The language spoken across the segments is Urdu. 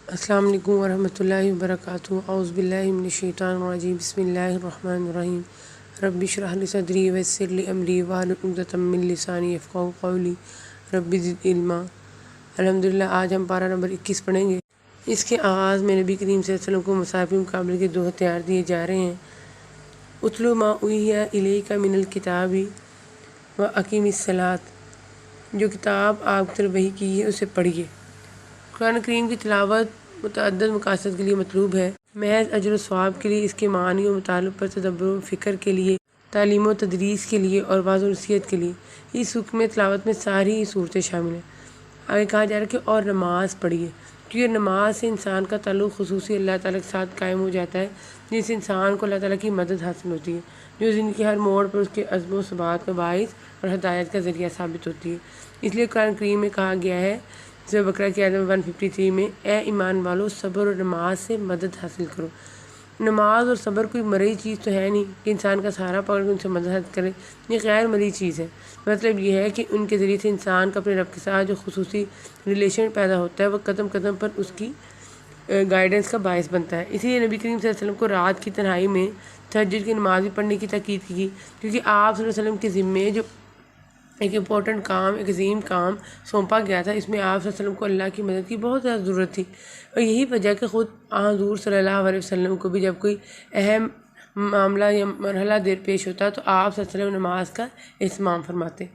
السلام علیکم ورحمۃ اللہ وبرکاتہ۔ اعوذ باللہ من الشیطان الرجیم، بسم اللہ الرحمن الرحیم۔ رب اشرح لی صدری ویسر لی امری واحلل عقدۃ من لسانی یفقہوا قولی، رب زد علما۔ الحمدللہ آج ہم پارہ نمبر 21 پڑھیں گے۔ اس کے آغاز میں نبی کریم صلی اللہ علیہ وسلم کو مصاحف مقابلے کے 2 ہتھیار دیے جا رہے ہیں۔ اتلو ما اوحی الیک من الکتاب واقیم الصلاۃ، جو کتاب آپ کی طرف وحی کی ہے اسے پڑھیے۔ قرآن کریم کی تلاوت متعدد مقاصد کے لیے مطلوب ہے، محض اجر و ثواب کے لیے، اس کے معانی و مطالب پر تدبر و فکر کے لیے، تعلیم و تدریس کے لیے اور واعظ و نصیحت کے لیے۔ اس حکم تلاوت میں ساری صورتیں شامل ہیں۔ آگے کہا جا رہا ہے کہ اور نماز پڑھیے، کیونکہ نماز سے انسان کا تعلق خصوصی اللہ تعالیٰ کے ساتھ قائم ہو جاتا ہے، جس سے انسان کو اللہ تعالیٰ کی مدد حاصل ہوتی ہے، جو زندگی کے ہر موڑ پر اس کے عزم و ثبات کا باعث اور ہدایت کا ذریعہ ثابت ہوتی ہے۔ اس لیے قرآن کریم میں کہا گیا ہے سورہ بقرہ کی آیت 153 میں، اے ایمان والو صبر اور نماز سے مدد حاصل کرو۔ نماز اور صبر کوئی مرئی چیز تو ہے نہیں کہ انسان کا سہارا پکڑ کے ان سے مدد حاصل کرے، یہ غیر مرئی چیز ہے۔ مطلب یہ ہے کہ ان کے ذریعے سے انسان کا اپنے رب کے ساتھ جو خصوصی ریلیشن پیدا ہوتا ہے وہ قدم قدم پر اس کی گائیڈنس کا باعث بنتا ہے۔ اسی لیے نبی کریم صلی اللہ علیہ وسلم کو رات کی تنہائی میں تہجد کی نماز بھی پڑھنے کی تاکید کی، کیونکہ آپ صلی اللہ علیہ وسلم کے ذمے جو ایک امپورٹنٹ کام، ایک عظیم کام سونپا گیا تھا، اس میں آپ صلی اللہ علیہ وسلم کو اللہ کی مدد کی بہت زیادہ ضرورت تھی، اور یہی وجہ کہ خود حضور صلی اللہ علیہ وسلم کو بھی جب کوئی اہم معاملہ یا مرحلہ دیر پیش ہوتا تو آپ صلی اللہ علیہ وسلم نماز کا اہتمام فرماتے۔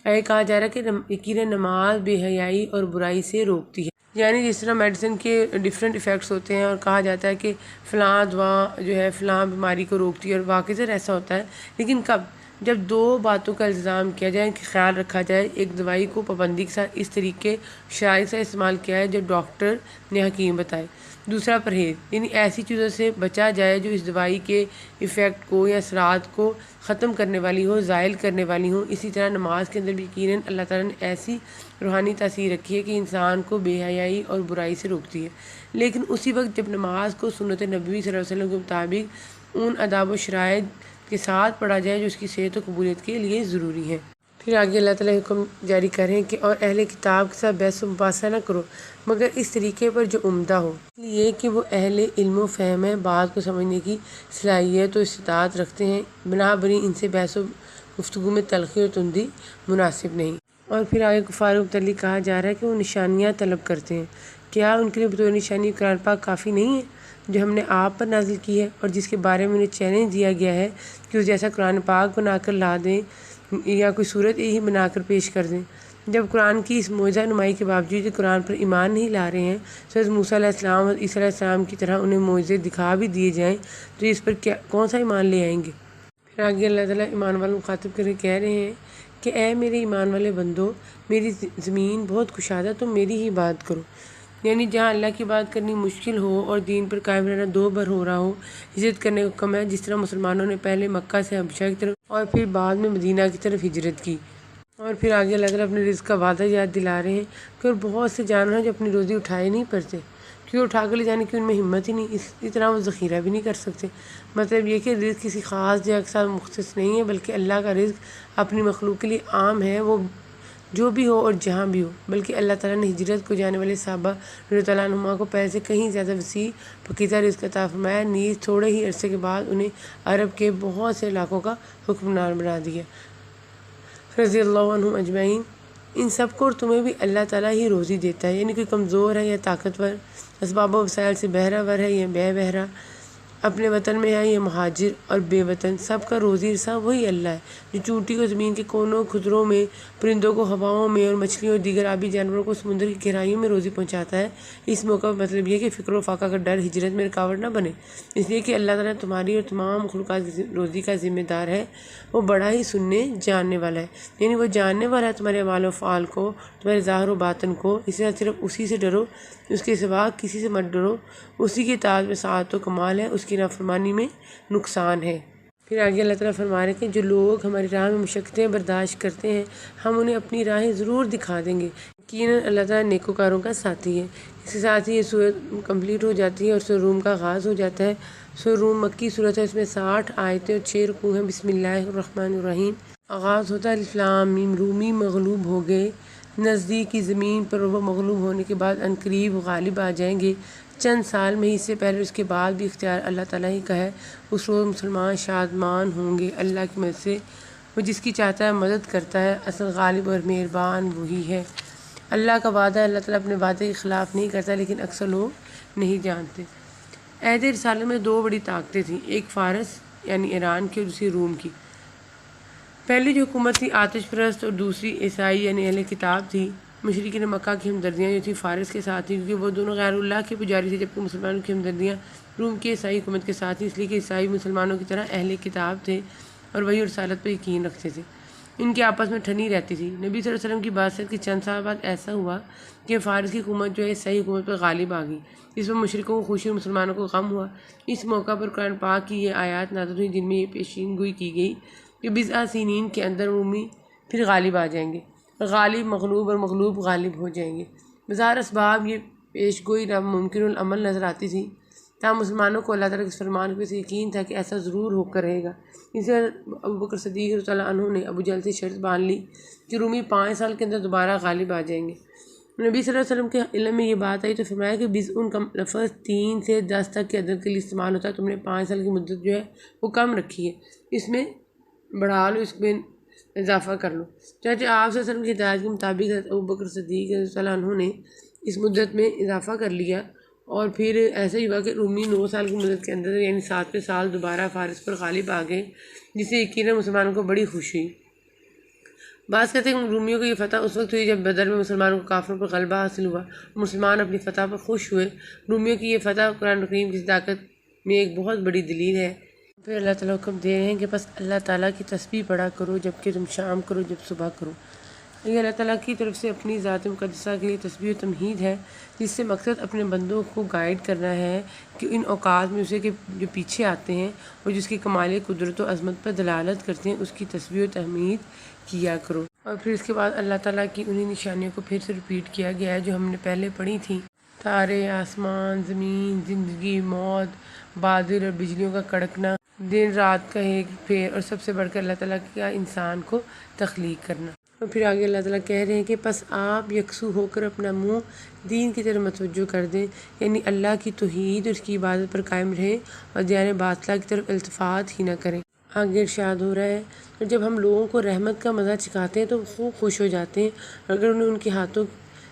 یہ کہا جا رہا ہے کہ یقیناً نماز بے حیائی اور برائی سے روکتی ہے، یعنی جس طرح میڈیسن کے ڈفرینٹ ایفیکٹس ہوتے ہیں اور کہا جاتا ہے کہ فلاں دوا جو ہے فلاں بیماری کو روکتی ہے، اور واقعی سے ایسا ہوتا ہے، لیکن کب؟ جب 2 باتوں کا التزام کیا جائے، کہ خیال رکھا جائے، ایک دوائی کو پابندی کے ساتھ اس طریقے شرائط سے استعمال کیا ہے جو ڈاکٹر نے حکیم بتائے، دوسرا پرہیز، یعنی ایسی چیزوں سے بچا جائے جو اس دوائی کے ایفیکٹ کو یا اثرات کو ختم کرنے والی ہو، زائل کرنے والی ہوں۔ اسی طرح نماز کے اندر بھی یقیناً اللہ تعالیٰ نے ایسی روحانی تاثیر رکھی ہے کہ انسان کو بے حیائی اور برائی سے روکتی ہے، لیکن اسی وقت جب نماز کو سنت نبوی صلی اللہ علیہ وسلم کے مطابق ان آداب و شرائط کے ساتھ پڑھا جائے جو اس کی صحت و قبولیت کے لیے ضروری ہے۔ پھر آگے اللہ تعالیٰ حکم جاری کریں کہ اور اہل کتاب کے ساتھ بحث و مباحثہ نہ کرو مگر اس طریقے پر جو عمدہ ہو، اس لیے کہ وہ اہل علم و فہم ہے، بات کو سمجھنے کی صلاحیت و استطاعت رکھتے ہیں، بنابراین ان سے بحث و گفتگو میں تلخی اور تندی مناسب نہیں۔ اور پھر آگے کفار کے متعلق کہا جا رہا ہے کہ وہ نشانیاں طلب کرتے ہیں، کیا ان کے لیے بطور نشانی قرآن پاک کافی نہیں ہے جو ہم نے آپ پر نازل کی ہے، اور جس کے بارے میں انہیں چیلنج دیا گیا ہے کہ اس جیسا قرآن پاک بنا کر لا دیں یا کوئی صورت یہی بنا کر پیش کر دیں۔ جب قرآن کی اس معجزہ نمائی کے باوجود یہ قرآن پر ایمان نہیں لا رہے ہیں، حضرت موسیٰ علیہ السلام اور عیسیٰ علیہ السلام کی طرح انہیں معجزے دکھا بھی دیے جائیں تو اس پر کون سا ایمان لے آئیں گے؟ پھر آگے اللہ تعالیٰ ایمان والوں کو مخاطب کر کے کہہ رہے ہیں کہ اے میرے ایمان والے بندو، میری زمین بہت کشادہ، تم میری ہی بات کرو، یعنی جہاں اللہ کی بات کرنی مشکل ہو اور دین پر قائم رہنا 2 بر ہو رہا ہو، ہجرت کرنے کا حکم ہے، جس طرح مسلمانوں نے پہلے مکہ سے حبشہ کی طرف اور پھر بعد میں مدینہ کی طرف ہجرت کی۔ اور پھر آگے اللہ تعالیٰ اپنے رزق کا وعدہ یاد دلا رہے ہیں کہ اور بہت سے جانور ہیں جو اپنی روزی اٹھائے نہیں پڑتے، کیوں اٹھا کر لے جانے کی ان میں ہمت ہی نہیں، اسی طرح وہ ذخیرہ بھی نہیں کر سکتے۔ مطلب یہ کہ رزق کسی خاص جگہ کے ساتھ مختص نہیں ہے، بلکہ اللہ کا رزق اپنی مخلوق کے لیے عام ہے، وہ جو بھی ہو اور جہاں بھی ہو، بلکہ اللہ تعالیٰ نے ہجرت کو جانے والے صحابہ رضی اللہ عنہما کو پہلے سے کہیں زیادہ وسیع پاکیزہ رزق عطا فرمایا، نیز تھوڑے ہی عرصے کے بعد انہیں عرب کے بہت سے علاقوں کا حکمران بنا دیا، رضی اللہ عنہم اجمعین۔ ان سب کو اور تمہیں بھی اللہ تعالیٰ ہی روزی دیتا ہے، یعنی کوئی کمزور ہے یا طاقتور، اسباب و وسائل سے بہرہ ہے یا بے بہرہ، اپنے وطن میں ہے یا مہاجر اور بے وطن، سب کا روزی رساں وہی اللہ ہے، جو چونٹی کو زمین کے کونوں کھدروں میں، پرندوں کو ہواؤں میں اور مچھلیوں اور دیگر آبی جانوروں کو سمندر کی گہرائیوں میں روزی پہنچاتا ہے۔ اس موقع پر مطلب یہ کہ فکر و فاقہ کا ڈر ہجرت میں رکاوٹ نہ بنے، اس لیے کہ اللہ تعالیٰ تمہاری اور تمام مخلوقات کی روزی کا ذمہ دار ہے، وہ بڑا ہی سننے جاننے والا ہے، یعنی وہ جاننے والا ہے تمہارے اعمال و افعال کو، تمہارے ظاہر و باطن کو، اس لیے صرف اسی سے ڈرو، اس کے سوا کسی سے مت ڈرو، اسی کی اطاعت میں سعادت و کمال ہے، اس کی نافرمانی میں نقصان ہے۔ پھر آگے اللہ تعالیٰ فرما رہے ہیں کہ جو لوگ ہماری راہ میں مشقتیں برداشت کرتے ہیں ہم انہیں اپنی راہیں ضرور دکھا دیں گے، یقیناً اللہ تعالیٰ نیکوکاروں کا ساتھی ہے۔ اس کے ساتھ ہی یہ سورت کمپلیٹ ہو جاتی ہے اور سورہ روم کا آغاز ہو جاتا ہے۔ سورہ روم مکی سورت ہے، اس میں 60 آیتیں اور 6 رکوع ہیں۔ بسم اللہ الرحمن الرحیم۔ آغاز ہوتا ہے الف لام میم، رومی مغلوب ہو گئے، نزدیکی زمین پر وہ مغلوب ہونے کے بعد عنقریب غالب آ جائیں گے، چند سال میں ہی سے پہلے اس کے بعد بھی اختیار اللہ تعالیٰ ہی کا ہے۔ اس روز مسلمان شادمان ہوں گے اللہ کی مدد سے، وہ جس کی چاہتا ہے مدد کرتا ہے، اصل غالب اور مہربان وہی ہے۔ اللہ کا وعدہ ہے، اللہ تعالیٰ اپنے وعدے کے خلاف نہیں کرتا، لیکن اکثر لوگ نہیں جانتے۔ عہد رسالت میں دو بڑی طاقتیں تھیں، ایک فارس یعنی ایران کی اور دوسری روم کی۔ پہلی جو حکومت تھی آتش پرست اور دوسری عیسائی یعنی اہل کتاب تھی۔ مشرکین مکہ کی ہمدردیاں جو تھیں فارس کے ساتھ تھیں، کیونکہ وہ دونوں غیر اللہ کے پجاری تھے، جبکہ مسلمانوں کی ہمدردیاں روم کی عیسائی حکومت کے ساتھ تھیں، اس لیے کہ عیسائی مسلمانوں کی طرح اہل کتاب تھے اور وحی اور رسالت پر یقین رکھتے تھے۔ ان کی آپس میں ٹھنی رہتی تھی۔ نبی صلی اللہ علیہ وسلم کی بعثت کے چند سال بعد ایسا ہوا کہ فارس کی حکومت جو ہے عیسائی حکومت پر غالب آ گئی، اس پر مشرکوں کو خوشی اور مسلمانوں کو غم ہوا۔ اس موقع پر قرآن پاک کی یہ آیات نازل ہوئی جن میں یہ پیشین گوئی کی گئی کہ بضع سنین کے اندر رومی پھر غالب آ جائیں گے، غالب مغلوب اور مغلوب غالب ہو جائیں گے۔ بظاہر اسباب یہ پیش گوئی ناممکن العمل نظر آتی تھی، تاہم مسلمانوں کو اللہ تعالیٰ کے اس فرمان پہ سے یقین تھا کہ ایسا ضرور ہو کر رہے گا۔ اس لیے ابو بکر صدیق رضی اللہ عنہ نے ابو جہل سے شرط باندھ لی کہ رومی 5 سال کے اندر دوبارہ غالب آ جائیں گے۔ نبی صلی اللہ علیہ وسلم کے علم میں یہ بات آئی تو فرمایا کہ بضع کا لفظ 3 سے 10 تک کے عدد کے لیے استعمال ہوتا ہے، تم نے 5 سال کی مدت جو ہے وہ کم رکھی ہے، اس میں بڑھا لو، اس میں اضافہ کر لو۔ چنانچہ آپ صلی اللہ علیہ وسلم کی ہدایت کے مطابق ابو بکر صدیق رضی اللہ عنہ نے اس مدت میں اضافہ کر لیا، اور پھر ایسا ہی ہوا کہ رومی 9 سال کی مدت کے اندر یعنی 7ویں سال دوبارہ فارس پر غالب آ گئے، جس سے یقیناً مسلمانوں کو بڑی خوشی ہوئی۔ بعض کہتے ہیں کہ رومیوں کو یہ فتح اس وقت ہوئی جب بدر میں مسلمانوں کو کافروں پر غلبہ حاصل ہوا، مسلمان اپنی فتح پر خوش ہوئے۔ رومیوں کی یہ فتح قرآن کریم کی صداقت میں ایک بہت بڑی دلیل ہے۔ پھر اللہ تعالیٰ حکم دے رہے ہیں کہ بس اللہ تعالیٰ کی تسبیح پڑھا کرو جب کہ تم شام کرو جب صبح کرو۔ یہ اللہ تعالیٰ کی طرف سے اپنی ذات مقدسہ کے لیے تسبیح و تمہید ہے، جس سے مقصد اپنے بندوں کو گائیڈ کرنا ہے کہ ان اوقات میں اسے کے جو پیچھے آتے ہیں اور جس کی کمال قدرت و عظمت پر دلالت کرتے ہیں اس کی تسبیح و تحمید کیا کرو۔ اور پھر اس کے بعد اللہ تعالیٰ کی انہی نشانیوں کو پھر سے ریپیٹ کیا گیا ہے جو ہم نے پہلے پڑھی تھیں، تارے، آسمان، زمین، زندگی، موت، بادل اور بجلیوں کا کڑکنا، دن رات کا ایک پھیر، اور سب سے بڑھ کر اللہ تعالیٰ کا انسان کو تخلیق کرنا۔ اور پھر آگے اللہ تعالیٰ کہہ رہے ہیں کہ پس آپ یکسو ہو کر اپنا منہ دین کی طرف متوجہ کر دیں، یعنی اللہ کی توحید اور اس کی عبادت پر قائم رہیں اور دیانت باطلہ کی طرف التفات ہی نہ کریں۔ آگے ارشاد ہو رہا ہے، اور جب ہم لوگوں کو رحمت کا مزہ چکھاتے ہیں تو خوب خوش ہو جاتے ہیں، اور اگر انہیں ان کے ہاتھوں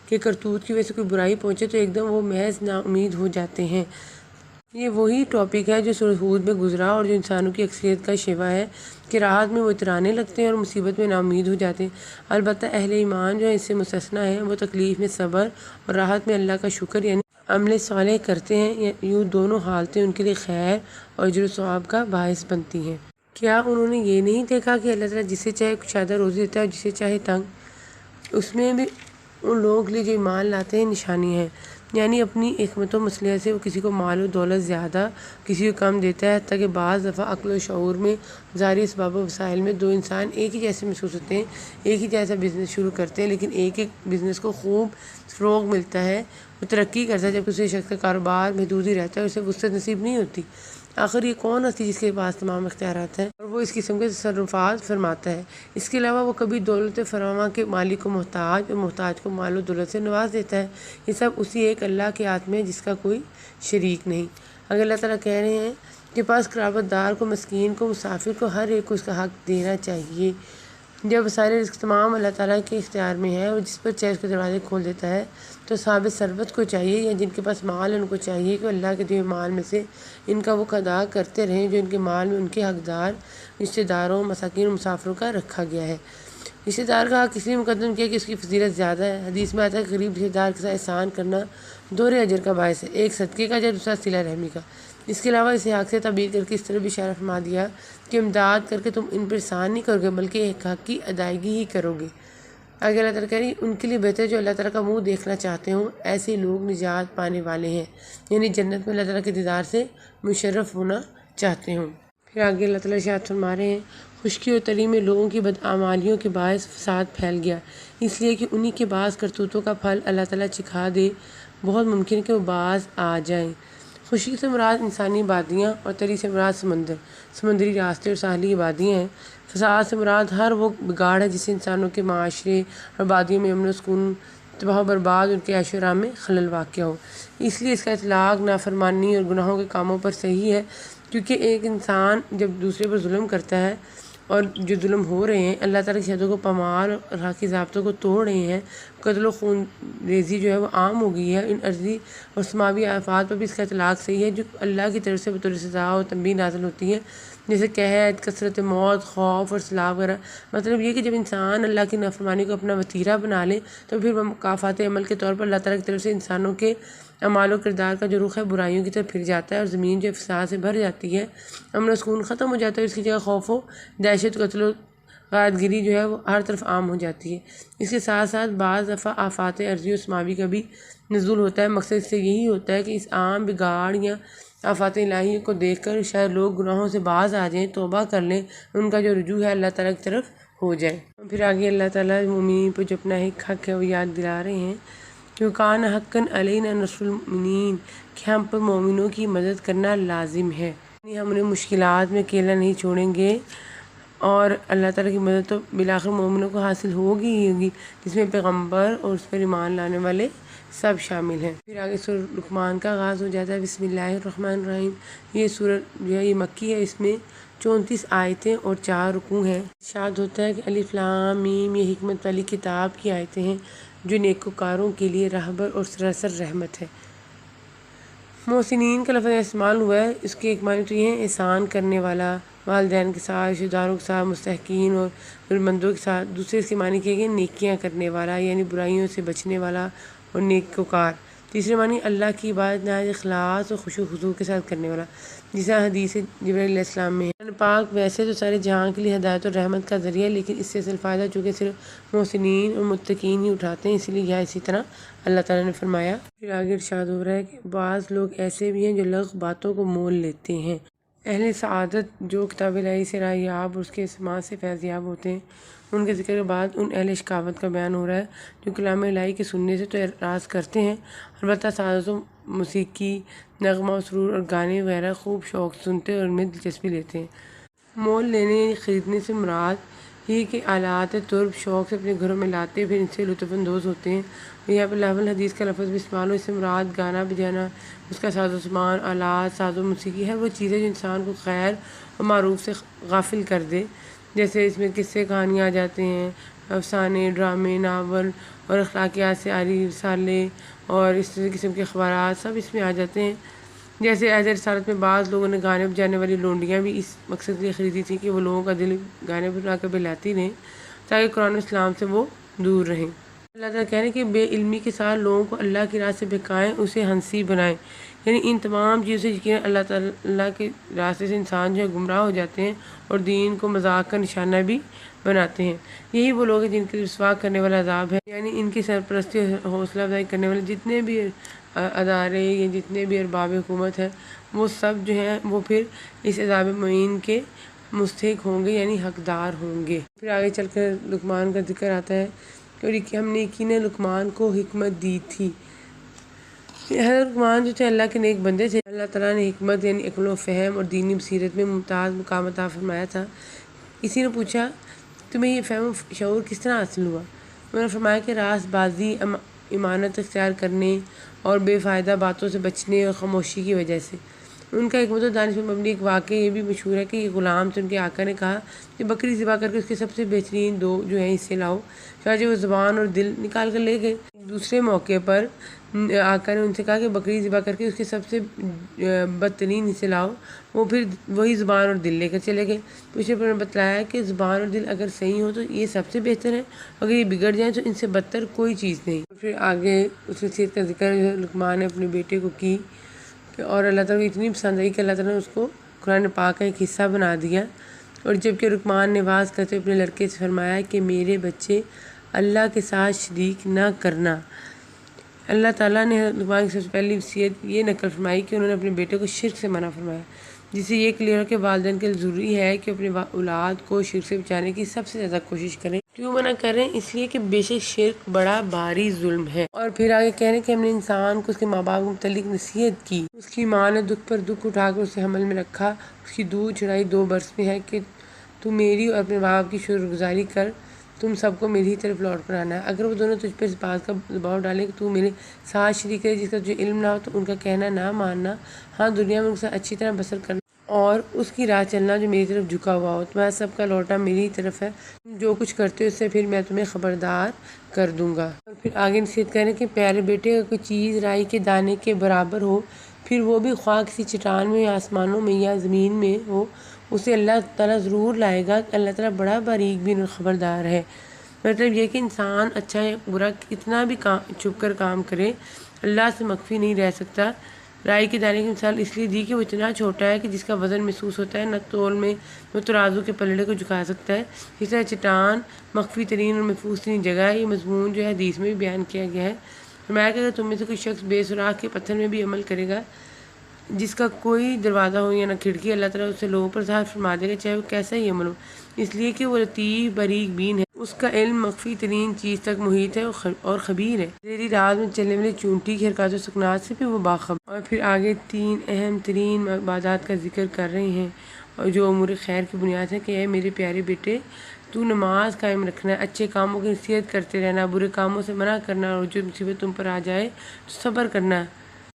کے کرتوت کی وجہ سے کوئی برائی پہنچے تو ایک دم وہ محض نا امید ہو جاتے ہیں۔ یہ وہی ٹاپک ہے جو سورہ ہود میں گزرا اور جو انسانوں کی اکثریت کا شیوا ہے کہ راحت میں وہ اترانے لگتے ہیں اور مصیبت میں نا امید ہو جاتے ہیں۔ البتہ اہل ایمان جو ہے اس سے مستثنیٰ ہیں، وہ تکلیف میں صبر اور راحت میں اللہ کا شکر یعنی عمل صالح کرتے ہیں، یوں دونوں حالتیں ان کے لیے خیر اور اجر و ثواب کا باعث بنتی ہیں۔ کیا انہوں نے یہ نہیں دیکھا کہ اللہ تعالیٰ جسے چاہے کشادہ روزی دیتا ہے اور جسے چاہے تنگ؟ اس میں بھی ان لوگوں کے لیے جو ایمان لاتے ہیں نشانی ہے، یعنی اپنی حکمت و مصلحت سے وہ کسی کو مال و دولت زیادہ کسی کو کم دیتا ہے، حتیٰ کہ بعض دفعہ عقل و شعور میں ظاہری اسباب و وسائل میں دو انسان ایک ہی جیسے محسوس ہوتے ہیں، ایک ہی جیسا بزنس شروع کرتے ہیں، لیکن ایک بزنس کو خوب فروغ ملتا ہے، وہ ترقی کرتا ہے، جبکہ دوسرے شخص کا کاروبار محدود ہی رہتا ہے اور اسے وسعت نصیب نہیں ہوتی۔ آخر یہ کون ہستی جس کے پاس تمام اختیارات ہیں اور وہ اس قسم کے تصرفات فرماتا ہے؟ اس کے علاوہ وہ کبھی دولت فراواں کے مالک کو محتاج اور محتاج کو مال و دولت سے نواز دیتا ہے۔ یہ سب اسی ایک اللہ کے ہاتھ میں ہے جس کا کوئی شریک نہیں۔ اگر اللہ تعالیٰ کہہ رہے ہیں کہ پاس قرابت دار کو، مسکین کو، مسافر کو، ہر ایک کو اس کا حق دینا چاہیے۔ جب وسائل رزق تمام اللہ تعالیٰ کے اختیار میں ہے اور جس پر چاہے اس کے دروازے کھول دیتا ہے، تو صاحب ثروت کو چاہیے یا جن کے پاس مال ہے ان کو چاہیے کہ اللہ کے دیے مال میں سے ان کا وہ ادا کرتے رہیں جو ان کے مال میں ان کے حقدار رشتہ داروں، مساکین اور مسافروں کا رکھا گیا ہے۔ رشتہ دار کا حق اس لیے مقدم کیا کہ اس کی فضیلت زیادہ ہے۔ حدیث میں آتا ہے کہ غریب رشتہ دار کے ساتھ احسان کرنا دوہرے اجر کا باعث ہے، ایک صدقے کا اجر، دوسرا صلہ رحمی کا۔ اس کے علاوہ اسے حق سے تعبیر کر کے اس طرح بھی اشارہ فرما دیا کہ امداد کر کے تم ان پر احسان نہیں کرو گے بلکہ ایک حق کی ادائیگی ہی کرو گے۔ آگے اللہ تعالیٰ کہہ رہی ان کے لیے بہتر جو اللہ تعالیٰ کا منہ دیکھنا چاہتے ہوں، ایسے لوگ نجات پانے والے ہیں، یعنی جنت میں اللہ تعالیٰ کے دیدار سے مشرف ہونا چاہتے ہوں۔ پھر آگے اللہ تعالیٰ ارشاد فرما رہے ہیں، خشکی اور تری میں لوگوں کی بدعمالیوں کے باعث فساد پھیل گیا، اس لیے کہ انہی کے بعض کرتوتوں کا پھل اللہ تعالیٰ چکھا دے، بہت ممکن ہے کہ وہ باز آ جائیں۔ خشکی سے مراد انسانی وادیاں اور تری سے مراد سمندری راستے اور ساحلی وادیاں ہیں۔ فساد سے مراد ہر وہ بگاڑ ہے جسے انسانوں کے معاشرے اور وادیوں میں امن و سکون تباہ و برباد ان کے عیش و آرام میں خلل واقع ہو۔ اس لیے اس کا اطلاق نافرمانی اور گناہوں کے کاموں پر صحیح ہے، کیونکہ ایک انسان جب دوسرے پر ظلم کرتا ہے اور جو ظلم ہو رہے ہیں اللہ تعالیٰ کی شہدوں کو پامال اور حقی ضابطوں کو توڑ رہے ہیں، قتل و خون ریزی جو ہے وہ عام ہو گئی ہے، ان ارضی اور سماوی آفات پر بھی اس کا اطلاق صحیح ہے جو اللہ کی طرف سے بطور سزا و تنبیہ نازل ہوتی ہے، جیسے قحط، کثرت موت، خوف اور سیلاب وغیرہ۔ مطلب یہ کہ جب انسان اللہ کی نافرمانی کو اپنا وتیرہ بنا لے تو پھر وہ مکافات عمل کے طور پر اللہ تعالیٰ کی طرف سے انسانوں کے اعمال و کردار کا جو رخ ہے برائیوں کی طرف پھر جاتا ہے، اور زمین جو فساد سے بھر جاتی ہے، امن و سکون ختم ہو جاتا ہے، اس کی جگہ خوف و دہشت، قتل و غارت گری جو ہے وہ ہر طرف عام ہو جاتی ہے۔ اس کے ساتھ ساتھ بعض دفعہ آفات ارضی و سماوی کا بھی نزول ہوتا ہے۔ مقصد اس سے یہی ہوتا ہے کہ اس عام بگاڑ یا آفات الہی کو دیکھ کر شاید لوگ گناہوں سے باز آ جائیں، توبہ کر لیں، ان کا جو رجوع ہے اللہ تعالیٰ کی طرف ہو جائے۔ پھر آگے اللہ تعالیٰ مومنین پر جو اپنا ایک حق ہے وہ یاد دلا رہے ہیں کہ کان حقاً علینا نصر المؤمنین، کہ ہم پر مومنوں کی مدد کرنا لازم ہے، یعنی ہم انہیں مشکلات میں اکیلا نہیں چھوڑیں گے، اور اللہ تعالیٰ کی مدد تو بالآخر مومنوں کو حاصل ہوگی ہی ہوگی، جس میں پیغمبر اور اس پر ایمان لانے والے سب شامل ہیں۔ پھر آگے سورہ لقمان کا آغاز ہو جاتا ہے، بسم اللہ الرحمن الرحیم۔ یہ سورہ جو ہے یہ مکی ہے، اس میں 34 آیتیں اور 4 رکوع ہیں۔ ارشاد ہوتا ہے کہ الف لام میم، یہ حکمت والی کتاب کی آیتیں ہیں جو نیکوکاروں کے لیے رہبر اور سراسر رحمت ہے۔ محسنین کا لفظ استعمال ہوا ہے، اس کے ایک معنی تو یہ ہے احسان کرنے والا، والدین کے ساتھ، رشتہ داروں کے ساتھ، مستحقین اور ضرورتمندوں کے ساتھ۔ دوسرے اس کے معنی کیے گئے نیکیاں کرنے والا، یعنی برائیوں سے بچنے والا اور نیکوکار۔ تیسرے معنی اللہ کی عبادت نہایت اخلاص اور خشوع و خضوع کے ساتھ کرنے والا، جیسا حدیث جبرائیل علیہ السلام میں ہے۔ قرآن پاک ویسے تو سارے جہاں کے لیے ہدایت اور رحمت کا ذریعہ ہے، لیکن اس سے اصل فائدہ چونکہ صرف محسنین اور متقین ہی اٹھاتے ہیں، اسی لیے یہاں اسی طرح اللہ تعالیٰ نے فرمایا۔ پھر آگے ارشاد ہو رہا ہے کہ بعض لوگ ایسے بھی ہیں جو لغو باتوں کو مول لیتے ہیں۔ اہل سعادت جو کتاب الہی سے راہ یاب اور اس کے سماعت سے فیض یاب ہوتے ہیں، ان کے ذکر کے بعد ان اہل شقاوت کا بیان ہو رہا ہے جو کلام الہی کے سننے سے تو اعراض کرتے ہیں، البتہ ساز و موسیقی، نغمہ و سرور اور گانے وغیرہ خوب شوق سنتے اور ان میں دلچسپی لیتے ہیں۔ مول لینے یعنی خریدنے سے مراد یہ کہ آلات طرب شوق سے اپنے گھروں میں لاتے پھر ان سے لطف اندوز ہوتے ہیں۔ یہاں پہ لہو الحدیث کا لفظ بھی استعمال ہو، اس سے مراد گانا بجانا، اس کا ساز و سامان، آلات، ساز و موسیقی، ہر وہ چیزیں جو انسان کو خیر اور معروف سے غافل کر دے، جیسے اس میں قصے کہانیاں آ جاتے ہیں، افسانے، ڈرامے، ناول اور اخلاقیات سے عاری رسالے اور اس قسم کے اخبارات سب اس میں آ جاتے ہیں۔ جیسے عہد رسالت میں بعض لوگوں نے گانے بجانے والی لونڈیاں بھی اس مقصد کے لیے خریدی تھیں کہ وہ لوگوں کا دل گانے بنا کر بہلاتی رہیں تاکہ قرآن و اسلام سے وہ دور رہیں۔ اللہ تعالیٰ کہہ رہے ہیں کہ بے علمی کے ساتھ لوگوں کو اللہ کی راہ سے بہکائیں، اسے ہنسی بنائیں، یعنی ان تمام چیزوں سے یقیناً اللہ تعالیٰ کے راستے سے انسان جو ہے گمراہ ہو جاتے ہیں اور دین کو مذاق کا نشانہ بھی بناتے ہیں۔ یہی وہ لوگ ہیں جن کے لیے رسوا کرنے والا عذاب ہے، یعنی ان کی سرپرستی اور حوصلہ افزائی کرنے والے جتنے بھی ادارے یا جتنے بھی ارباب حکومت ہیں وہ سب جو ہیں وہ پھر اس عذاب معین کے مستحق ہوں گے، یعنی حقدار ہوں گے۔ پھر آگے چل کر لقمان کا ذکر آتا ہے کہ ہم نے یقیناً لقمان کو حکمت دی تھی۔ حضرت لقمان جو تھے اللہ کے نیک بندے تھے، اللہ تعالیٰ نے حکمت یعنی عقل و فہم اور دینی بصیرت میں ممتاز مقام عطا فرمایا تھا۔ کسی نے پوچھا تمہیں یہ فہم و شعور کس طرح حاصل ہوا؟ انہوں نے فرمایا کہ راست بازی، امانت اختیار کرنے اور بے فائدہ باتوں سے بچنے اور خاموشی کی وجہ سے۔ ان کا حکمت و دانش پر مبنی ایک واقعہ یہ بھی مشہور ہے کہ یہ غلام سے ان کے آقا نے کہا کہ بکری ذبح کر کے اس کے سب سے بہترین 2 جو ہیں حصے لاؤ، چنانچہ وہ زبان اور دل نکال کر لے گئے۔ دوسرے موقع پر آقا نے ان سے کہا کہ بکری ذبح کر کے اس کے سب سے بدترین حصے لاؤ، وہ پھر وہی زبان اور دل لے کر چلے گئے۔ پوچھنے پر بتلایا کہ زبان اور دل اگر صحیح ہو تو یہ سب سے بہتر ہے، اگر یہ بگڑ جائیں تو ان سے بدتر کوئی چیز نہیں۔ پھر آگے اس وصیت کا ذکر لقمان نے اپنے بیٹے کو کی اور اللہ تعالیٰ کو اتنی پسند آئی کہ اللہ تعالیٰ نے اس کو قرآن پاک کا ایک حصہ بنا دیا، اور جبکہ لقمان نے واز کرتے اپنے لڑکے سے فرمایا کہ میرے بچے اللہ کے ساتھ شریک نہ کرنا۔ اللہ تعالیٰ نے لقمان کی سب سے پہلی وصیت یہ نقل فرمائی کہ انہوں نے اپنے بیٹے کو شرک سے منع فرمایا، جس سے یہ کلیئر ہے کہ والدین کے لیے ضروری ہے کہ اپنے اولاد کو شرک سے بچانے کی سب سے زیادہ کوشش کریں۔ کیوں منع کر رہے ہیں؟ اس لیے کہ بے شک شرک بڑا بھاری ظلم ہے۔ اور پھر آگے کہہ رہے ہیں کہ ہم نے انسان کو اس کے ماں باپ کے متعلق نصیحت کی، اس کی ماں نے دکھ پر دکھ اٹھا کر اسے حمل میں رکھا، اس کی دودھ چڑھائی 2 برس میں ہے کہ تو میری اور اپنے باپ کی شکر گزاری کر، تم سب کو میری ہی طرف لوٹ کر آنا ہے۔ اگر وہ دونوں تجھ پر اس بات کا دباؤ ڈالیں کہ تو میرے ساتھ شریک ہے جس کا تجھے علم نہ ہو تو ان کا کہنا نہ ماننا، ہاں دنیا میں ان کے ساتھ اچھی طرح بسر کرنا اور اس کی راہ چلنا جو میری طرف جھکا ہوا ہو۔ تمہارا سب کا لوٹا میری ہی طرف ہے، تم جو کچھ کرتے ہو اس سے پھر میں تمہیں خبردار کر دوں گا۔ اور پھر آگے نصیحت کریں کہ پیارے بیٹے، اگر کوئی چیز رائی کے دانے کے برابر ہو، پھر وہ بھی خواہ کسی چٹان میں یا آسمانوں میں یا زمین میں ہو، اسے اللہ تعالیٰ ضرور لائے گا کہ اللہ تعالیٰ بڑا باریک بین اور خبردار ہے۔ مطلب یہ کہ انسان اچھا یا برا کتنا بھی چھپ کر کام کرے، اللہ سے مخفی نہیں رہ سکتا۔ رائی کے دانے کی مثال اس لیے دی کہ وہ اتنا چھوٹا ہے کہ جس کا وزن محسوس ہوتا ہے، نہ تول میں وہ ترازو کے پلڑے کو جھکا سکتا ہے۔ اس طرح چٹان مخفی ترین اور محفوظ ترین جگہ ہے۔ یہ مضمون جو ہے حدیث میں بھی بیان کیا گیا ہے۔ فرمایا کہ اگر تم میں سے کوئی شخص بے سراغ کے پتھر میں بھی عمل کرے گا جس کا کوئی دروازہ ہو یا نہ کھڑکی، اللہ تعالیٰ اسے لوگوں پر ظاہر فرما دے گا، چاہے وہ کیسا ہی عمل ہو، اس لیے کہ وہ لطیف باریک بین ہے، اس کا علم مخفی ترین چیز تک محیط ہے اور خبیر ہے۔ زیریں راز میں چلنے والی چونٹی کی حرکات و سکنات سے بھی وہ باخبر۔ اور پھر آگے 3 اہم ترین عبادات کا ذکر کر رہے ہیں اور جو امور خیر کی بنیاد ہے کہ اے میرے پیارے بیٹے، تو نماز قائم رکھنا ہے، اچھے کاموں کی نصیحت کرتے رہنا، برے کاموں سے منع کرنا، اور جو مصیبت تم پر آ جائے تو صبر کرنا۔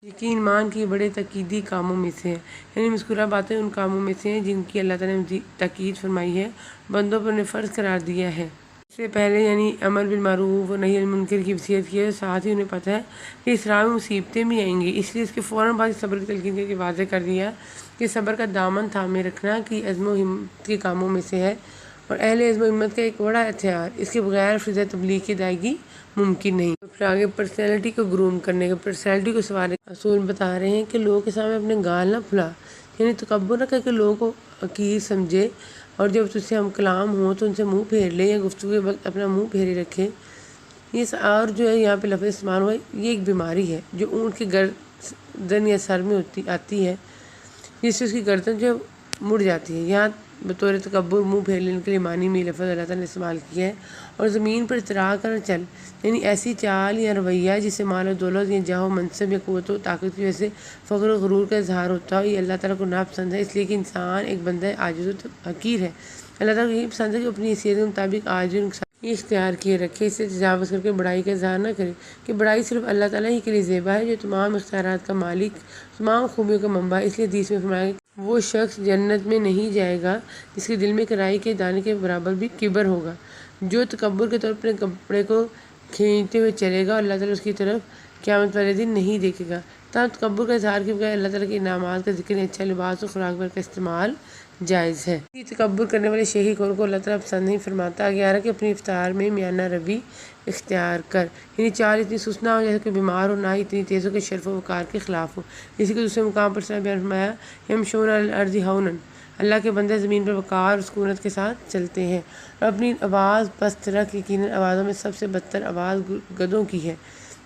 یقین مان کے بڑے تاکیدی کاموں میں سے ہے، یعنی مذکورہ باتیں ان کاموں میں سے ہیں جن کی اللہ تعالیٰ نے تاکید فرمائی ہے، بندوں پر انہیں فرض قرار دیا ہے۔ اس سے پہلے یعنی امر بالمعروف اور نہی عن المنکر کی وصیت کی ہے، ساتھ ہی انہیں پتہ ہے کہ اس راہ میں مصیبتیں بھی آئیں گی، اس لیے اس کے فوراً بعد صبر کی تلقین کر کے واضح کر دیا کہ صبر کا دامن تھامے رکھنا کہ عزم و ہمت کے کاموں میں سے ہے اور اہل عزم و ہمت کا ایک بڑا ہتھیار، اس کے بغیر فضا تبلیغ کی ادائیگی ممکن نہیں۔ پھر آگے پرسنالٹی کو گروم کرنے کا، پرسنالٹی کو سنوارنے کا اصول بتا رہے ہیں کہ لوگوں کے سامنے اپنے گال نہ پھلا، یعنی تکبر نہ کر کے لوگوں کو حقیر سمجھے، اور جب تجھ سے ہم کلام ہوں تو ان سے منہ پھیر لے یا گفتگو کے وقت اپنا منہ پھیرے رکھے۔ یہ اور جو ہے یہاں پہ لفظ استعمال ہوا ہے، یہ ایک بیماری ہے جو اونٹ کے گردن یا سر میں آتی ہے، جس سے اس کی گردن جو مڑ جاتی ہے۔ یہاں بطور تکبر منہ پھیر لینے کے لیے معنی میں لفظ اللہ تعالیٰ نے استعمال کیا ہے۔ اور زمین پر اترا کر چل، یعنی ایسی چال یا رویہ جس سے مال و دولت یا جاہ و منصب یا قوت و طاقت کی وجہ سے فخر و غرور کا اظہار ہوتا ہو، یہ اللہ تعالیٰ کو ناپسند ہے، اس لیے کہ انسان ایک بندہ عاجز و حقیر ہے۔ اللہ تعالیٰ کو یہی پسند ہے کہ اپنی حیثیت کے مطابق عاجزی اور انکساری اختیار کیے رکھے، اس سے تجاوز کر کے بڑائی کا اظہار نہ کرے، کہ بڑائی صرف اللہ تعالیٰ ہی کے لیے زیبا ہے جو تمام اختیارات کا مالک، تمام خوبیوں کا منبع ہے۔ اس لیے حدیث میں فرمایا کہ وہ شخص جنت میں نہیں جائے گا جس کے دل میں رائی کے دانے کے برابر بھی کبر ہوگا، جو تکبر کے طور پر اپنے کپڑے کو کھینچتے ہوئے چلے گا اور اللہ تعالیٰ اس کی طرف قیامت والے دن نہیں دیکھے گا۔ تاہم تکبر کا اظہار کے بغیر اللہ تعالیٰ کے انعامات کا ذکر، اچھا لباس اور خوراک پر کا استعمال جائز ہے۔ یہ تکبر کرنے والے شیخی خور کو اللہ تعالیٰ پسند نہیں فرماتا۔ آگے آ رہا کہ اپنی افطار میں میانہ روی اختیار کر، یعنی چال اتنی سست نہ ہو جیسے کہ بیمار ہو، نہ ہی اتنی تیز ہو کہ شرف و وقار کے خلاف ہو۔ اسی کو دوسرے مقام پر بیان فرمایا، یمشون علی الارض ہونا، اللہ کے بندے زمین پر وقار اور سکونت کے ساتھ چلتے ہیں، اور اپنی آواز پست رکھ، یقیناً آوازوں میں سب سے بدتر آواز گدھوں کی ہے،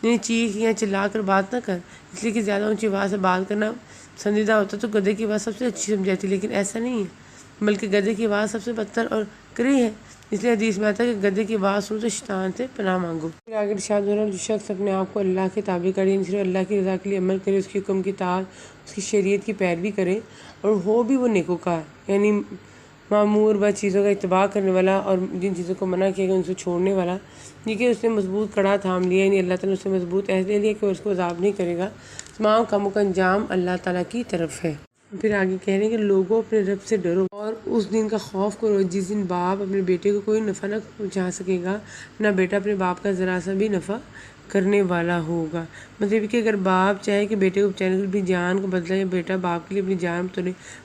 یعنی چیخ یا چلا کر بات نہ کر، اس لیے کہ زیادہ اونچی آواز سے بات کرنا پسندیدہ ہوتا تو گدھے کی آواز سب سے اچھی سمجھی جاتی، لیکن ایسا نہیں ہے، بلکہ گدھے کی آواز سب سے بدتر اور کری ہے، اس لیے حدیث میں آتا ہے کہ گدھے کی آواز سنو تو شیطان سے پناہ مانگو۔ پھر آگے ارشاد ہو رہا ہے، جو شخص اپنے آپ کو اللہ کے تابع کرے، یعنی صرف اللہ کی رضا کے لیے عمل کرے، اس کے حکم کی اطاعت، اس کی شریعت کی پیروی کرے، اور ہو بھی وہ نیکوکار، یعنی معمور بعض چیزوں کا اتباع کرنے والا اور جن چیزوں کو منع کیا گیا ان سے چھوڑنے والا، یہ کہ اس نے مضبوط کڑا تھام لیا، یعنی اللہ تعالیٰ نے اسے مضبوط عہد دے لیا کہ اس کو عذاب نہیں کرے گا، تمام کاموں کا انجام اللہ تعالیٰ کی طرف ہے۔ پھر آگے کہہ رہے ہیں کہ لوگوں اپنے رب سے ڈرو اور اس دن کا خوف کرو جس دن باپ اپنے بیٹے کو کوئی نفع نہ پہنچا سکے گا، نہ بیٹا اپنے باپ کا ذرا سا بھی نفع کرنے والا ہوگا۔ مطلب کہ اگر باپ چاہے کہ بیٹے کو بچانے کے لیے اپنی جان کو بدلے، یا بیٹا باپ کے لیے اپنی جان تو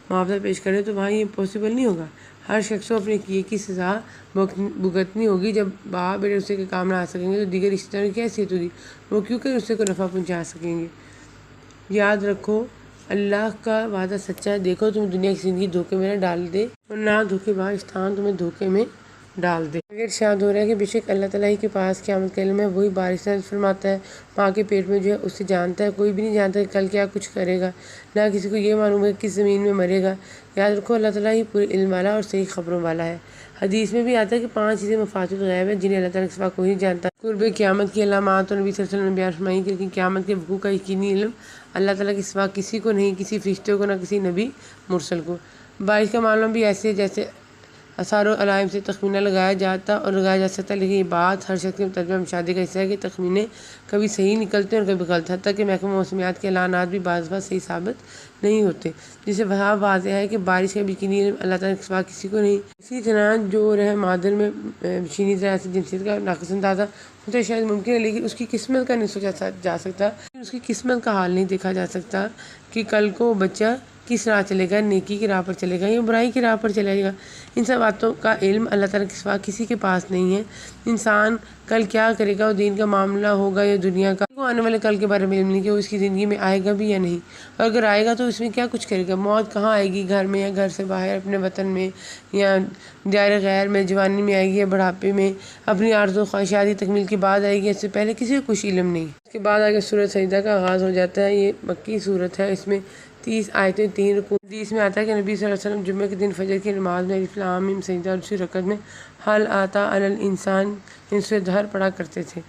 معاوضہ پیش کرے، تو وہاں یہ پاسبل نہیں ہوگا۔ ہر شخص کو اپنے کیے کی سزا بھگتنی ہوگی۔ جب باپ بیٹے اسے کے کام نہ آ سکیں گے تو دیگر رشتہ داروں کی کیا حیثیت ہوگی، وہ کیوں کہ اسے کو نفع پہنچا سکیں گے۔ یاد رکھو اللہ کا وعدہ سچا ہے، دیکھو تم دنیا کی زندگی دھوکے میں نہ ڈال دے اور نہ دھوکے باز شیطان تمہیں دھوکے میں ڈال دے۔ اگر ارشاد ہو رہا ہے کہ بے شک اللہ تعالیٰ ہی کے پاس قیامت کا علم ہے، وہی بارش نازل فرماتا ہے، ماں کے پیٹ میں جو ہے اسے جانتا ہے، کوئی بھی نہیں جانتا کہ کل کیا کچھ کرے گا، نہ کسی کو یہ معلوم ہے کہ کس زمین میں مرے گا۔ یاد رکھو اللہ تعالیٰ ہی پورے علم والا اور صحیح خبروں والا ہے۔ حدیث میں بھی آتا ہے کہ 5 چیزیں مفاتیح الغیب ہیں جنہیں اللہ تعالیٰ کے سوا کوئی نہیں جانتا۔ قرب قیامت کی علامات اور نبی صلی اللہ علیہ وسلم نے بیان فرمائی کہ لیکن قیامت کے وقوع کا یقینی علم اللہ تعالیٰ کے سوا کسی کو نہیں، کسی فرشتے کو، نہ کسی نبی مرسل کو۔ بارش کا معاملہ بھی ایسے جیسے آثار و علائم سے تخمینہ لگایا جاتا اور لگایا جا سکتا، لیکن یہ بات ہر شخص کے مترجمہ مشاہدے کا حصہ ہے کہ تخمینے کبھی صحیح نکلتے ہیں اور کبھی غلط، حتیٰ کہ محکمہ موسمیات کے اعلانات بھی بعض بار صحیح ثابت نہیں ہوتے، جس سے واضح ہے کہ بارش کا بھی یقینی علم اللہ تعالیٰ کے سوا کسی کو نہیں۔ اسی طرح جو رہ معدن میں مشینی طرح سے جنسیت کا ناقص اندازہ ہوتا ہے شاید ممکن ہے، لیکن اس کی قسمت کا نہیں سوچا جا سکتا، اس کی قسمت کا حال نہیں دیکھا جا سکتا کہ کل کو بچہ کس راہ چلے گا، نیکی کی راہ پر چلے گا یا برائی کی راہ پر چلے گا۔ ان سب باتوں کا علم اللہ تعالیٰ کے سوا کسی کے پاس نہیں ہے۔ انسان کل کیا کرے گا، وہ دین کا معاملہ ہوگا یا دنیا کا، وہ آنے والے کل کے بارے میں علم نہیں کہ وہ اس کی زندگی میں آئے گا بھی یا نہیں، اور اگر آئے گا تو اس میں کیا کچھ کرے گا۔ موت کہاں آئے گی، گھر میں یا گھر سے باہر، اپنے وطن میں یا دائرہ غیر میں، جوانی میں آئے گی یا بڑھاپے میں، اپنی آرزو خواہشات کی تکمیل کے بعد آئے گی، اس سے پہلے کسی کو کچھ علم نہیں۔ اس کے بعد آگے سورۃ سجدہ کا آغاز ہو جاتا ہے۔ یہ مکی سورت ہے، اس میں 30 آیتیں، 3 رکوع۔ حدیث میں آتا ہے کہ نبی صلی اللہ علیہ وسلم جمعہ کے دن فجر کی نماز میں الف لام میم سجدہ اور دوسری رکعت میں حل آتا علی الانسان سورۃ دہر پڑھا کرتے تھے۔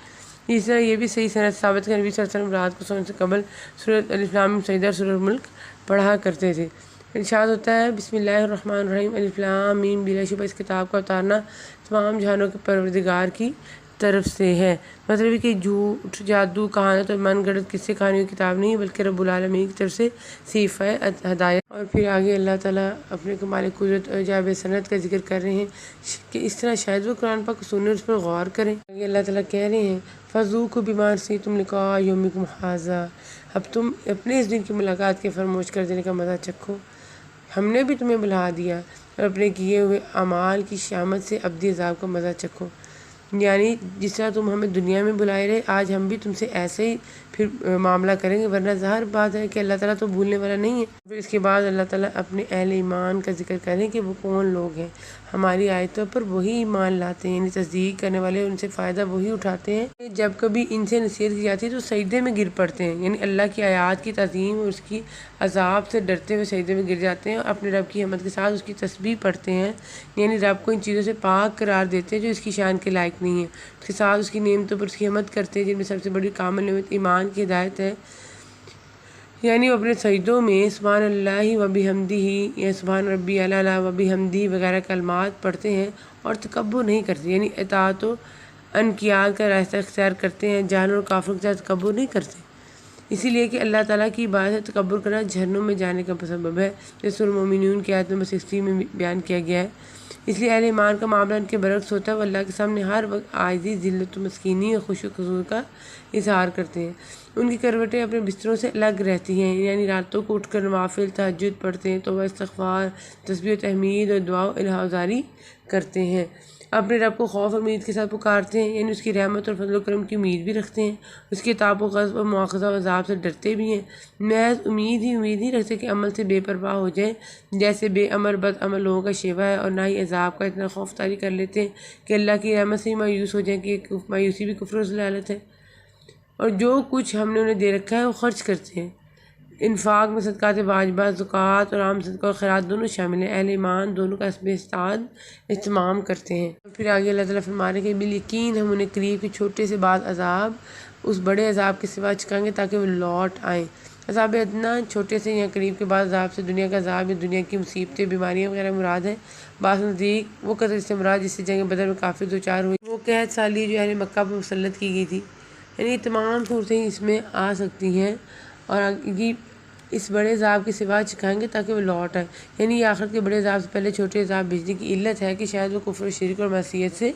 اس طرح یہ بھی صحیح سند ثابت ہے کہ نبی صلی اللہ علیہ وسلم رات کو سونے سے قبل سورۃ الف لام میم سجدہ اور سورۃ ملک پڑھا کرتے تھے۔ ارشاد ہوتا ہے بسم اللہ الرحمن الرحیم الف لام میم، بلا شبہ اس کتاب کا اتارنا تمام جہانوں کے پروردگار کی طرف سے ہے۔ مطلب ہے کہ جھوٹ، جادو، کہانت اور من گھڑت قصے کہانیوں کی کتاب نہیں، بلکہ رب العالمین کی طرف سے صحیفہ ہدایت۔ اور پھر آگے اللہ تعالیٰ اپنے کمال قدرت اور عجائب صنعت کا ذکر کر رہے ہیں کہ اس طرح شاید وہ قرآن پاک کو سنیں، اس پر غور کریں۔ آگے اللہ تعالیٰ کہہ رہے ہیں فَذُوقُوا بِمَا نَسِیتُمْ لِقَاءَ یَوْمِکُمْ ہَٰذَا، اب تم اپنے اس دن کی ملاقات کے فراموش کر دینے کا مزہ چکھو، ہم نے بھی تمہیں بھلا دیا، اور اپنے کیے ہوئے اعمال کی شامت سے ابدی عذاب کا مزہ چکھو۔ یعنی جس طرح تم ہمیں دنیا میں بلائے رہے، آج ہم بھی تم سے ایسے ہی پھر معاملہ کریں گے، ورنہ ظاہر بات ہے کہ اللہ تعالیٰ تو بھولنے والا نہیں ہے۔ پھر اس کے بعد اللہ تعالیٰ اپنے اہل ایمان کا ذکر کریں کہ وہ کون لوگ ہیں، ہماری آیتوں پر وہی ایمان لاتے ہیں، یعنی تصدیق کرنے والے، ان سے فائدہ وہی اٹھاتے ہیں۔ جب کبھی ان سے نصیحت کی جاتی ہے تو سجدے میں گر پڑتے ہیں، یعنی اللہ کی آیات کی تعظیم اور اس کی عذاب سے ڈرتے ہوئے سجدے میں گر جاتے ہیں اور اپنے رب کی حمد کے ساتھ اس کی تسبیح پڑھتے ہیں، یعنی رب کو ان چیزوں سے پاک قرار دیتے ہیں جو اس کی شان کے لائق نہیں ہیں، اس کے ساتھ اس کی نعمتوں پر اس کی حمد کرتے ہیں جن میں سب سے بڑی کامل نعمت ایمان کی ہدایت ہے، یعنی وہ اپنے سجدوں میں سبحان اللہ و بحمدہ یا سبحان ربی الاعلیٰ و بحمدہ وغیرہ کلمات پڑھتے ہیں اور تکبر نہیں کرتے، یعنی اطاعت و انقیاد کا راستہ اختیار کرتے ہیں، جاہلوں اور کافروں کے ساتھ تکبر نہیں کرتے، اسی لیے کہ اللہ تعالیٰ کی عبادت سے تکبر کرنا جہنم میں جانے کا سبب ہے، جیسے سورۃ المومنون کی آیت نمبر 60 میں بیان کیا گیا ہے۔ اس لیے اہل ایمان کا معاملہ ان کے برعکس ہوتا ہے، وہ اللہ کے سامنے ہر وقت عاجزی، ذلت و مسکینی اور خشوع و خضوع کا اظہار کرتے ہیں۔ ان کی کروٹیں اپنے بستروں سے الگ رہتی ہیں، یعنی راتوں کو اٹھ کر نوافل تہجد پڑھتے ہیں، توبہ استغفار، تسبیح و تحمید اور دعا و الہا زاری کرتے ہیں، اپنے رب کو خوف اور امید کے ساتھ پکارتے ہیں، یعنی اس کی رحمت اور فضل و کرم کی امید بھی رکھتے ہیں، اس کے عتاب و غضب اور مواخذہ و عذاب سے ڈرتے بھی ہیں، محض امید نہیں رکھتے کہ عمل سے بے پرواہ ہو جائیں، جیسے بے امر بد عمل لوگوں کا شیوہ ہے، اور نہ ہی عذاب کا اتنا خوف طاری کر لیتے ہیں کہ اللہ کی رحمت سے ہی مایوس ہو جائیں، کہ مایوسی بھی کفر و ضلالت ہے، اور جو کچھ ہم نے انہیں دے رکھا ہے وہ خرچ کرتے ہیں۔ انفاق میں صدقات واجبات، زکوٰۃ اور عام صدقہ اور خیرات دونوں شامل ہیں۔ اہل ایمان دونوں کا حسب استطاعت اہتمام کرتے ہیں۔ پھر آگے اللہ تعالیٰ فرما رہے ہیں کہ بالیقین ہم انہیں قریب کے چھوٹے سے بعض عذاب اس بڑے عذاب کے سوا چکھائیں گے تاکہ وہ لوٹ آئیں۔ عذاب ادنا چھوٹے سے یا قریب کے بعض عذاب سے دنیا کا عذاب یا دنیا کی مصیبتیں، بیماریاں وغیرہ مراد ہیں۔ بعض نزدیک وہ قتل سے مراد جس سے جنگ بدر میں کافر دوچار ہوئی، وہ قحط سالی جو اہل مکہ پر مسلط کی گئی تھی، یعنی تمام صورتیں اس میں آ سکتی ہیں، اور یہ اس بڑے عذاب کے سوا چکھائیں گے تاکہ وہ لوٹ آئیں، یعنی یہ آخرت کے بڑے عذاب سے پہلے چھوٹے عذاب بھیجنے کی علت ہے کہ شاید وہ کفر و شرک اور معصیت سے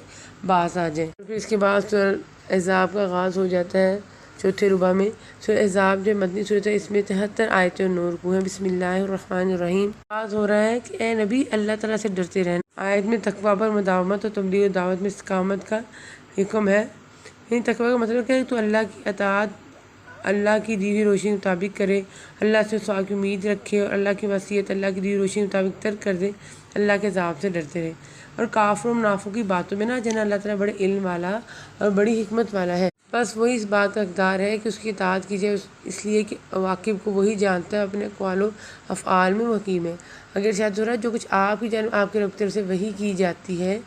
باز آ جائیں۔ پھر اس کے بعد سورۃ احزاب کا آغاز ہو جاتا ہے چوتھے ربع میں۔ سورۃ احزاب جو مدنی صورت ہے، اس میں 73 آیتیں اور 9 رکوع ہیں۔ بسم اللہ الرحمن الرحیم۔ آغاز ہو رہا ہے کہ اے نبی اللہ تعالیٰ سے ڈرتے رہنا۔ آیت میں تقویٰ پر مداومت اور تبلیغ و دعوت میں استقامت کا حکم ہے، یعنی تقویٰ کا مطلب ہے کہ تو اللہ کی اطاعت، اللہ کی دی ہوئی روشنی کے مطابق کرے، اللہ سے سوال کی امید رکھے، اور اللہ کی معصیت اللہ کی دی ہوئی روشنی کے مطابق ترک کر دے، اللہ کے عذاب سے ڈرتے رہے، اور کافر و منافقوں کی باتوں میں نہ جانا۔ اللہ تعالیٰ بڑے علم والا اور بڑی حکمت والا ہے، بس وہی اس بات کا حقدار ہے کہ اس کی اطاعت کی جائے، اس لیے کہ عواقب کو وہی جانتا ہے، اپنے اقوال و افعال میں وہ حکیم ہے۔ اگر شاید ہو رہا ہے جو کچھ آپ کی جانب آپ کے رب کی طرف سے وحی کی جاتی ہے،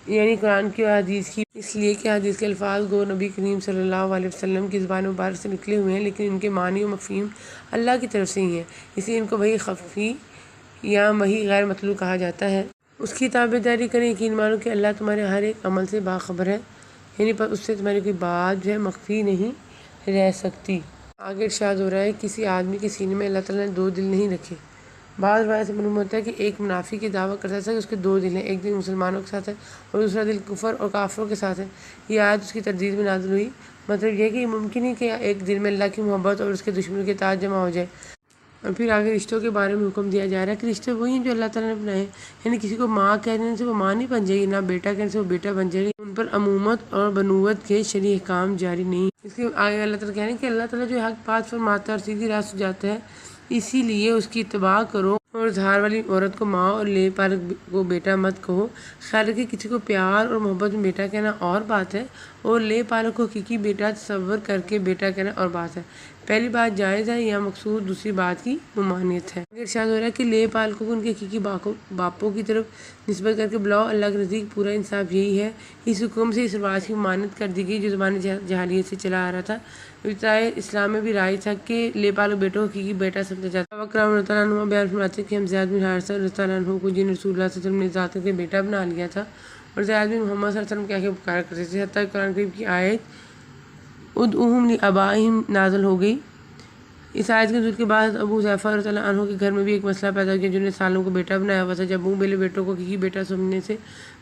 یعنی قرآن کی اور حدیث کی، اس لیے کہ حدیث کے الفاظ گو نبی کریم صلی اللہ علیہ وسلم کی زبان مبارک سے نکلے ہوئے ہیں، لیکن ان کے معنی و مفہوم اللہ کی طرف سے ہی ہیں، اس لیے ان کو وحی خفی یا وحی غیر مطلوع کہا جاتا ہے۔ اس کی تابع داری کریں، یقین مانو کہ اللہ تمہارے ہر ایک عمل سے باخبر ہے، یعنی پر اس سے تمہاری کوئی بات جو ہے مخفی نہیں رہ سکتی۔ آگے ارشاد ہو رہا ہے کسی آدمی کے سینے میں اللہ تعالیٰ نے 2 دل نہیں رکھے۔ بعض روایت سے معلوم ہوتا ہے کہ ایک منافق یہ دعویٰ کرتا تھا کہ اس کے 2 دل ہیں، ایک دل مسلمانوں کے ساتھ ہے اور دوسرا دل کفر اور کافروں کے ساتھ ہے۔ یہ آیت اس کی تردید میں نازل ہوئی۔ مطلب یہ ہے کہ یہ ممکن ہے کہ ایک دل میں اللہ کی محبت اور اس کے دشمنوں کے اطاعت جمع ہو جائے۔ اور پھر آگے رشتوں کے بارے میں حکم دیا جا رہا ہے کہ رشتے وہی ہیں جو اللہ تعالیٰ نے بنائے ہیں، یعنی کسی کو ماں کہنے سے وہ ماں نہیں بن جائے گی، نہ بیٹا کہنے سے وہ بیٹا بن جائے گی، ان پر امومت اور بنوت کے شرعی احکام جاری نہیں۔ اس کے آگے اللہ تعالیٰ کہہ رہے ہیں کہ اللہ تعالیٰ جو حق بات فرماتا ہے اور سیدھی راہ سجاتا ہے، اسی لیے اس کی اتباع کرو اور دھار والی عورت کو ماں اور لے پالک کو بیٹا مت کہو۔ خیال رکھے کسی کو پیار اور محبت میں بیٹا کہنا اور بات ہے اور لے پالک کو حقیقی بیٹا تصور کر کے بیٹا کہنا اور بات ہے۔ پہلی بات جائز ہے یا مقصود دوسری بات کی ممانعت ہے۔ ارشاد ہو رہا ہے کہ لے پالکوں کو ان کے حقیقی باپوں کی طرف نسبت کر کے بلاؤ، اللہ کے نزدیک پورا انصاف یہی ہے۔ اس حکم سے اس رواج کی ممانعت کر دی گئی جو زبان جاہلیت سے چلا آ رہا تھا۔ ابتدائے اسلام میں بھی رائج تھا کہ لے پالک بیٹوں کو حقیقی بیٹا سمجھا جاتا۔ اکرم رضی اللہ عنہ بیان فرماتے ہیں کہ ہم زید بن حارثہ رضی اللہ عنہ کو جن رسول اللہ صلی اللہ علیہ وسلم نے ذات کے بیٹا بنا لیا تھا اور زید بن محمد صلی اللہ علیہ وسلم کے آگے پکارا کرتے تھے، حتیٰ کہ قرآن کریم کی آیت ادعوہم لآبائہم نازل ہو گئی۔ اس آیت کے نزول کے بعد ابو حذیفہ رضی اللہ عنہ کے گھر میں بھی ایک مسئلہ پیدا ہو گیا جنہوں نے سالوں کو بیٹا بنایا ہوا تھا۔ جب منہ بیلے بیٹوں کو حقیقی بیٹا سمجھنے سے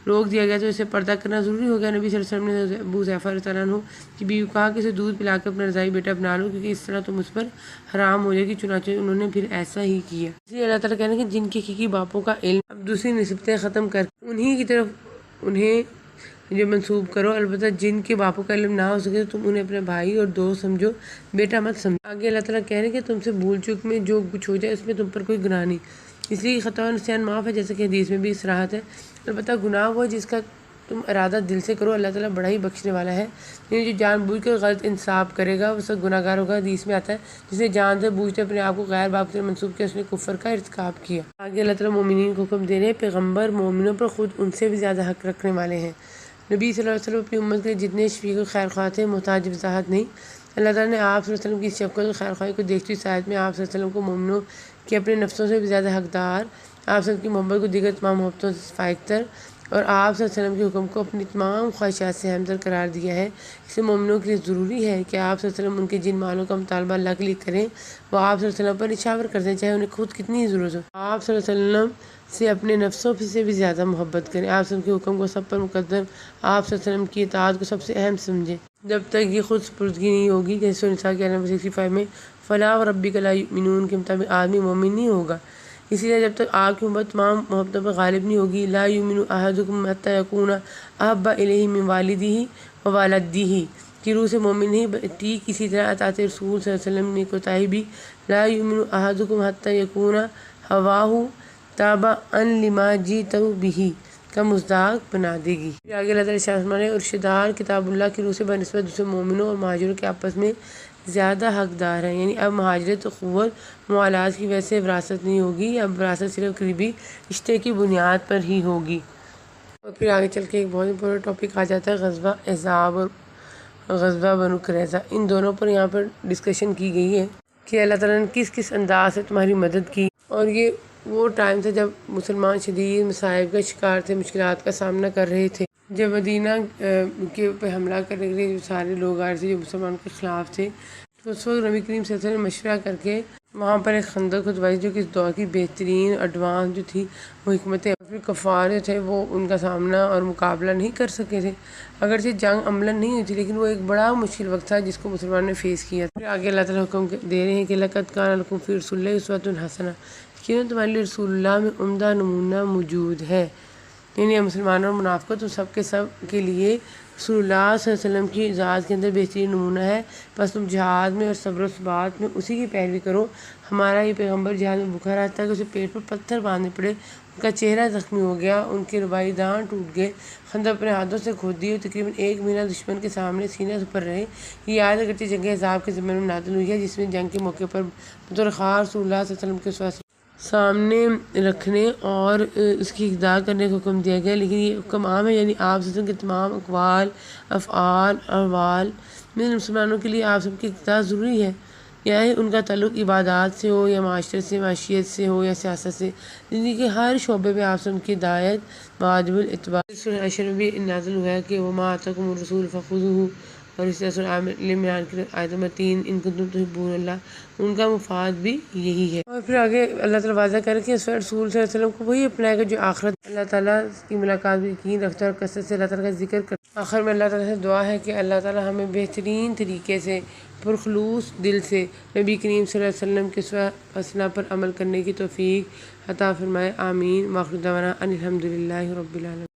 روک دیا گیا تو اسے پردہ کرنا ضروری ہو گیا۔ نبی صلی اللہ علیہ وسلم نے ابو حذیفہ رضی اللہ عنہ کی بیوی کو کہا کہ اسے دودھ پلا کر اپنا رضاعی بیٹا بنا لو کیونکہ اس طرح تم اس پر حرام ہو جائے گی، چنانچہ انہوں نے پھر ایسا ہی کیا۔ اس لیے اللہ تعالیٰ کہنا کہ جن کے حقیقی باپوں کا علم اب دوسری نسبتیں ختم کر کے انہی کی طرف انہیں جو منسوب کرو، البتہ جن کے باپوں کا علم نہ ہو سکے تو تم انہیں اپنے بھائی اور دوست سمجھو، بیٹا مت سمجھو۔ آگے اللہ تعالیٰ کہہ رہے ہیں کہ تم سے بھول چوک میں جو کچھ ہو جائے اس میں تم پر کوئی گناہ نہیں، اس لیے خطا و نسیان معاف ہے، جیسے کہ حدیث میں بھی صراحت ہے۔ البتہ گناہ وہ ہے جس کا تم ارادہ دل سے کرو، اللہ تعالیٰ بڑا ہی بخشنے والا ہے۔ یعنی جو جان بوجھ کر غلط انصاف کرے گا وہ سب گناہ گار ہوگا۔ حدیث میں آتا ہے جس نے جانتے بوجھتے اپنے آپ کو غیر باپ کی طرف منسوب کیا اس نے کفر کا ارتکاب کیا۔ آگے اللہ تعالیٰ مومنین کو حکم دے رہے ہیں، پیغمبر مومنوں پر خود ان سے بھی زیادہ حق رکھنے والے ہیں۔ نبی صلی اللہ علیہ وسلم اپنی امت کے جتنے شفیق و خیر خواہ تھے، محتاج وضاحت نہیں۔ اللہ تعالیٰ نے آپ صلی اللہ علیہ وسلم کی شفقت اور خیر خواہی کو دیکھتی ہوئی اس آیت میں آپ صلی اللہ علیہ وسلم کو مومنوں کے اپنے نفسوں سے بھی زیادہ حقدار، آپ صلی اللہ علیہ وسلم کی محبت کو دیگر تمام محبتوں سے فائق تر اور آپ صلی اللہ علیہ وسلم کے حکم کو اپنی تمام خواہشات سے اہم تر قرار دیا ہے۔ اس لیے مومنوں کے لیے ضروری ہے کہ آپ صلی اللہ علیہ وسلم ان کے جن مالوں کا مطالبہ اللہ کے لیے کریں وہ آپ صلی اللہ علیہ وسلم پر نچھاور کر دیں، چاہے انہیں خود کتنی ہی ضرورت ہو۔ آپ صلی اللہ علیہ وسلم سے اپنے نفسوں سے بھی زیادہ محبت کریں، آپ صلی اللہ علیہ وسلم کے حکم کو سب پر مقدم، آپ صلی اللہ علیہ وسلم کی اطاعت کو سب سے اہم سمجھیں جب تک یہ خود سپردگی نہیں ہوگی، جیسے سورہ نساء کے 65 میں فلا وربک لا یؤمنون کے مطابق آدمی مومن نہیں ہوگا۔ اسی طرح جب تک آپ کی محبت تمام محبتوں پر غالب نہیں ہوگی، لا یؤمن احدکم حتی یکون احب الیہ من والدہ ووالدہ کی روح سے مومن نہیں۔ ٹھیک اسی طرح اطاعت رسول صلی اللہ علیہ وسلم میں کوتاہی بھی لا یؤمن احدکم حتی یکون ہواہ تابعا لما جئت بہ کا مصداق بنا دے گی۔ آگے اللہ تعالیٰ ارشاد فرما رہے ہیں، ارشدار کتاب اللہ کی روح سے بنسبت دوسرے مومنوں اور مہاجروں کے آپس میں زیادہ حقدار ہیں۔ یعنی اب مہاجرت اخوت موالات کی وجہ سے وراثت نہیں ہوگی، اب وراثت صرف قریبی رشتے کی بنیاد پر ہی ہوگی۔ اور پھر آگے چل کے ایک بہت بڑا ٹاپک آ جاتا ہے غزوہ احزاب اور غزوہ بنو قریظہ۔ ان دونوں پر یہاں پر ڈسکشن کی گئی ہے کہ اللہ تعالیٰ نے کس کس انداز سے تمہاری مدد کی، اور یہ وہ ٹائم تھا جب مسلمان شدید مصائب کا شکار تھے، مشکلات کا سامنا کر رہے تھے۔ جب مدینہ کے اوپر حملہ کرنے کے لیے جو سارے لوگ آ رہے تھے جو مسلمانوں کے خلاف تھے، تو اس وقت نبی کریم صلی اللہ علیہ وسلم نے مشورہ کر کے وہاں پر ایک خندق کھدوائی جو کہ اس دور کی بہترین ایڈوانس جو تھی وہ حکمتیں، پھر کفار جو تھے وہ ان کا سامنا اور مقابلہ نہیں کر سکے تھے۔ اگرچہ جنگ عملاً نہیں ہوئی تھی لیکن وہ ایک بڑا مشکل وقت تھا جس کو مسلمانوں نے فیس کیا۔ پھر آگے اللہ تعالیٰ حکم دے رہے ہیں کہ لقد کان لکم فی رسول اللہ اسوۃ حسنہ، کیوں تمہارے لیے رسول اللہ میں عمدہ نمونہ موجود ہے۔ یعنی مسلمانوں اور منافقوں تو سب کے لیے رسول اللہ صلی اللہ علیہ وسلم کی ذات کے اندر بہترین نمونہ ہے، بس تم جہاد میں اور صبر و ثبات میں اسی کی پیروی کرو۔ ہمارا یہ پیغمبر جہاد میں بھوکا رہتا ہے کہ اسے پیٹ پر پتھر باندھنے پڑے، ان کا چہرہ زخمی ہو گیا، ان کے رباعی داں ٹوٹ گئے، خندق اپنے ہاتھوں سے کھود دی اور تقریباً 1 مہینہ دشمن کے سامنے سینہ سپر رہے۔ یہ آیت اگرچہ جنگ احزاب کے ضمن میں نازل ہوئی ہے جس میں جنگ کے موقع پر بطور خاص رسول اللہ صلی اللہ علیہ وسلم کے سامنے رکھنے اور اس کی اقدار کرنے کا حکم دیا گیا، لیکن یہ حکم عام ہے، یعنی آپ صلی اللہ علیہ وسلم کے تمام اقوال، افعال، احوال میں مسلمانوں کے لیے آپ سب کی اقدار ضروری ہے۔ یعنی ان کا تعلق عبادات سے ہو یا معاشرت سے، معیشت سے ہو یا سیاست سے، زندگی کے ہر شعبے میں آپ سے ان کی ہدایت واجب الاتباع۔ سورہ حشر میں بھی نازل ہوا ہے کہ وما آتاکم الرسول فخذوہ، اور اس طرح سورہ آل عمران کی آیت نمبر 3 ان کنتم تحبون اللہ، ان کا مفاد بھی یہی ہے۔ اور پھر آگے اللہ تعالیٰ واضح کر کے اس رسول صلی اللہ علیہ وسلم کو وہی اپنائے گا جو آخرت اللہ تعالیٰ کی ملاقات بھی یقین رکھتا ہے اور کثرت سے اللہ تعالیٰ کا ذکر کرتا ہے۔ آخر میں اللہ تعالیٰ سے دعا ہے کہ اللہ تعالیٰ ہمیں بہترین طریقے سے پرخلوص دل سے نبی کریم صلی اللہ علیہ وسلم کے اسوہ حسنہ پر عمل کرنے کی توفیق عطا فرمائے، آمین۔ وآخر دعوانا ان الحمد للہ رب العالمین۔